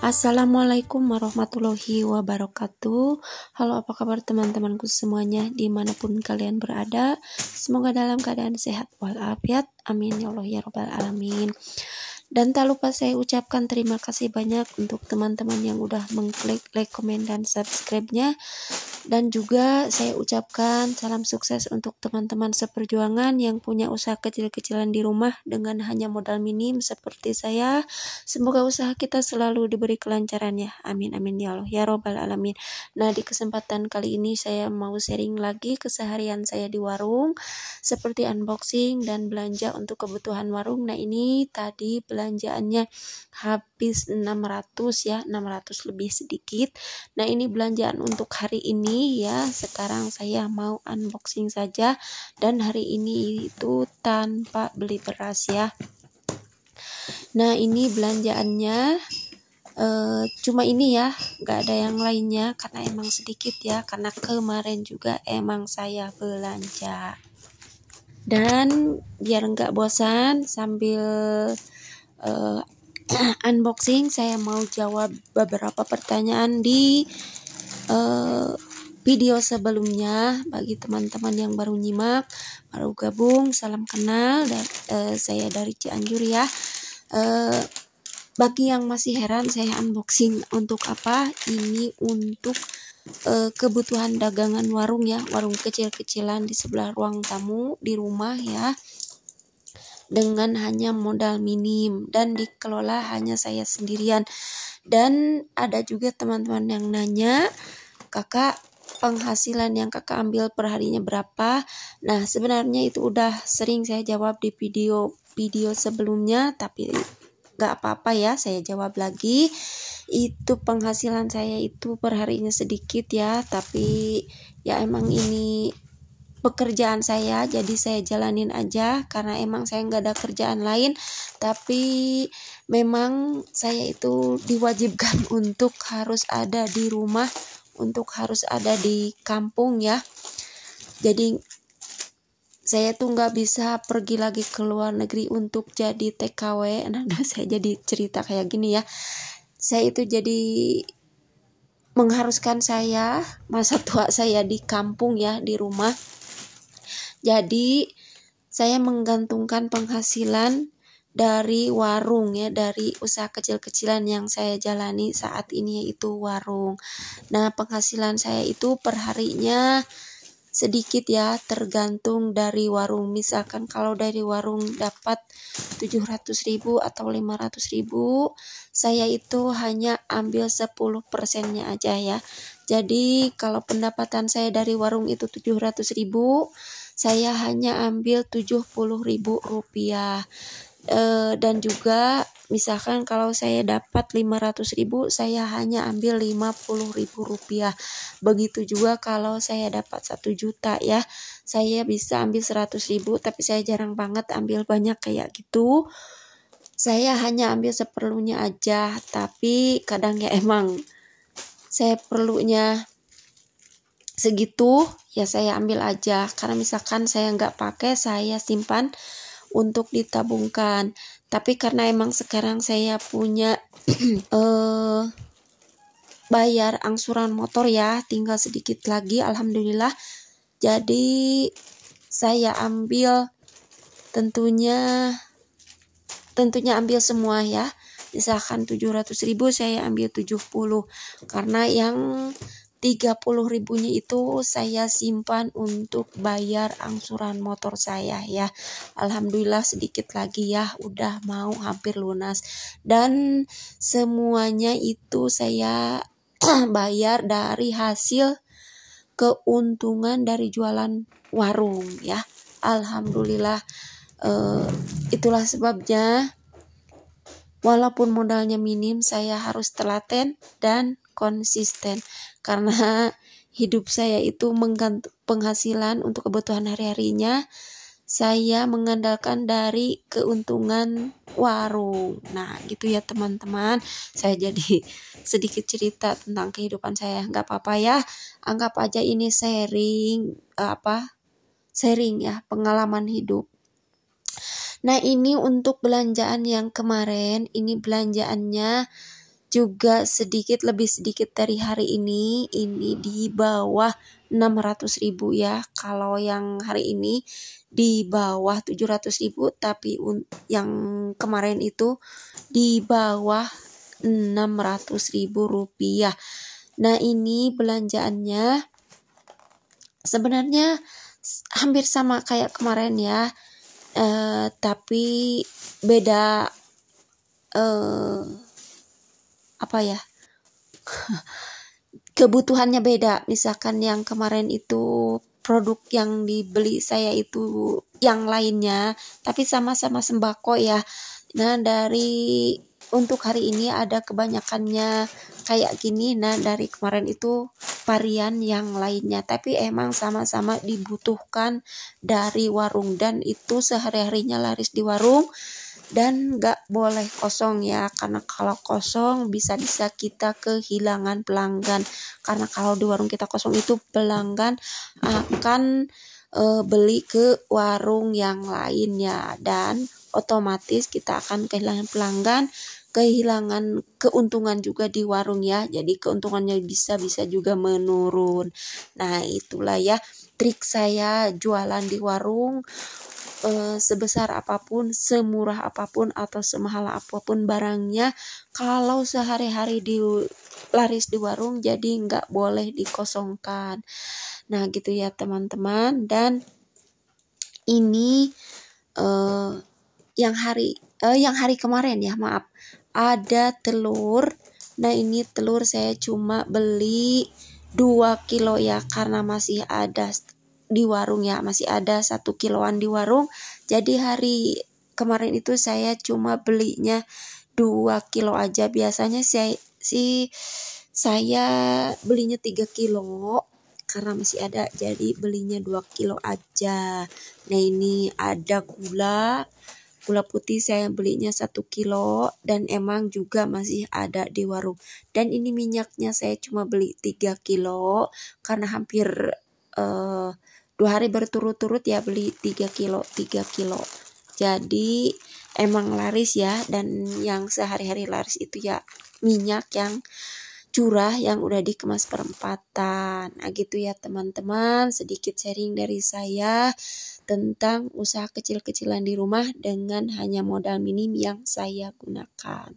Assalamualaikum warahmatullahi wabarakatuh. Halo, apa kabar teman-temanku semuanya dimanapun kalian berada. Semoga dalam keadaan sehat walafiat. Amin ya Allah ya Rabbal alamin. Dan tak lupa saya ucapkan terima kasih banyak untuk teman-teman yang udah mengklik like, komen, dan subscribe-nya. Dan juga saya ucapkan salam sukses untuk teman-teman seperjuangan yang punya usaha kecil-kecilan di rumah dengan hanya modal minim seperti saya. Semoga usaha kita selalu diberi kelancaran ya. Amin amin ya Allah ya Rabbal alamin. Nah, di kesempatan kali ini saya mau sharing lagi keseharian saya di warung, seperti unboxing dan belanja untuk kebutuhan warung. Nah, ini tadi belanjaannya habis 600 ya, 600 lebih sedikit. Nah, ini belanjaan untuk hari ini ya. Sekarang saya mau unboxing saja, dan hari ini itu tanpa beli beras ya. Nah, ini belanjaannya cuma ini ya, nggak ada yang lainnya karena emang sedikit ya, karena kemarin juga emang saya belanja. Dan biar nggak bosan sambil unboxing, saya mau jawab beberapa pertanyaan di video sebelumnya. Bagi teman-teman yang baru nyimak, baru gabung, salam kenal, dan saya dari Cianjur ya. Bagi yang masih heran saya unboxing untuk apa, ini untuk kebutuhan dagangan warung ya, warung kecil-kecilan di sebelah ruang tamu di rumah ya, dengan hanya modal minim dan dikelola hanya saya sendirian. Dan ada juga teman-teman yang nanya, kakak, penghasilan yang kakak ambil per harinya berapa? Nah, sebenarnya itu udah sering saya jawab di video sebelumnya, tapi gak apa-apa ya, saya jawab lagi. Itu penghasilan saya itu per harinya sedikit ya, tapi ya emang ini pekerjaan saya, jadi saya jalanin aja karena emang saya nggak ada kerjaan lain. Tapi memang saya itu diwajibkan untuk harus ada di rumah, untuk harus ada di kampung ya. Jadi saya tuh nggak bisa pergi lagi ke luar negeri untuk jadi TKW. Nah, saya jadi cerita kayak gini ya. Saya itu jadi mengharuskan saya masa tua saya di kampung ya, di rumah. Jadi saya menggantungkan penghasilan dari warung ya, dari usaha kecil-kecilan yang saya jalani saat ini, yaitu warung. Nah, penghasilan saya itu per harinya sedikit ya, tergantung dari warung. Misalkan kalau dari warung dapat 700.000 atau 500.000, saya itu hanya ambil 10%-nya aja ya. Jadi kalau pendapatan saya dari warung itu 700.000, saya hanya ambil 70.000 rupiah. Dan juga misalkan kalau saya dapat 500.000, saya hanya ambil 50.000 rupiah. Begitu juga kalau saya dapat 1 juta ya, saya bisa ambil 100.000, tapi saya jarang banget ambil banyak kayak gitu. Saya hanya ambil seperlunya aja, tapi kadang ya emang saya perlunya segitu ya, saya ambil aja. Karena misalkan saya nggak pakai, saya simpan untuk ditabungkan. Tapi karena emang sekarang saya punya bayar angsuran motor ya, tinggal sedikit lagi alhamdulillah. Jadi saya ambil tentunya ambil semua ya. Misalkan 700.000, saya ambil 70, karena yang 30.000-nya itu saya simpan untuk bayar angsuran motor saya ya. Alhamdulillah sedikit lagi ya, udah mau hampir lunas. Dan semuanya itu saya bayar dari hasil keuntungan dari jualan warung ya. Alhamdulillah. Itulah sebabnya walaupun modalnya minim, saya harus telaten dan konsisten, karena hidup saya itu menggantung penghasilan untuk kebutuhan hari-harinya. Saya mengandalkan dari keuntungan warung. Nah, gitu ya teman-teman. Saya jadi sedikit cerita tentang kehidupan saya. Nggak apa-apa ya. Anggap aja ini sharing sharing ya, pengalaman hidup. Nah, ini untuk belanjaan yang kemarin, ini belanjaannya juga lebih sedikit dari hari ini di bawah 600.000 ya. Kalau yang hari ini di bawah 700.000, tapi yang kemarin itu di bawah 600.000 rupiah. Nah, ini belanjaannya sebenarnya hampir sama kayak kemarin ya, tapi beda apa ya, kebutuhannya beda. Misalkan yang kemarin itu produk yang dibeli saya itu yang lainnya, tapi sama-sama sembako ya. Nah, untuk hari ini ada kebanyakannya kayak gini. Nah, dari kemarin itu varian yang lainnya, tapi emang sama-sama dibutuhkan dari warung, dan itu sehari-harinya laris di warung. Dan gak boleh kosong ya, karena kalau kosong bisa-bisa kita kehilangan pelanggan. Karena kalau di warung kita kosong itu pelanggan akan beli ke warung yang lainnya, dan otomatis kita akan kehilangan pelanggan, kehilangan keuntungan juga di warung ya. Jadi keuntungannya bisa juga menurun. Nah, itulah ya trik saya jualan di warung. Sebesar apapun, semurah apapun, atau semahal apapun barangnya, kalau sehari-hari laris di warung, jadi nggak boleh dikosongkan. Nah, gitu ya teman-teman. Dan ini yang hari kemarin ya, maaf, ada telur. Nah, ini telur saya cuma beli 2 kilo ya, karena masih ada di warung ya, masih ada 1 kiloan di warung. Jadi hari kemarin itu saya cuma belinya 2 kilo aja. Biasanya saya belinya 3 kilo karena masih ada, jadi belinya 2 kilo aja. Nah, ini ada gula putih, saya belinya 1 kilo, dan emang juga masih ada di warung. Dan ini minyaknya saya cuma beli 3 kilo karena hampir 2 hari berturut-turut ya beli 3 kilo. Jadi emang laris ya. Dan yang sehari-hari laris itu ya minyak yang curah yang udah dikemas perempatan. Nah, gitu ya teman-teman, sedikit sharing dari saya tentang usaha kecil-kecilan di rumah dengan hanya modal minim yang saya gunakan.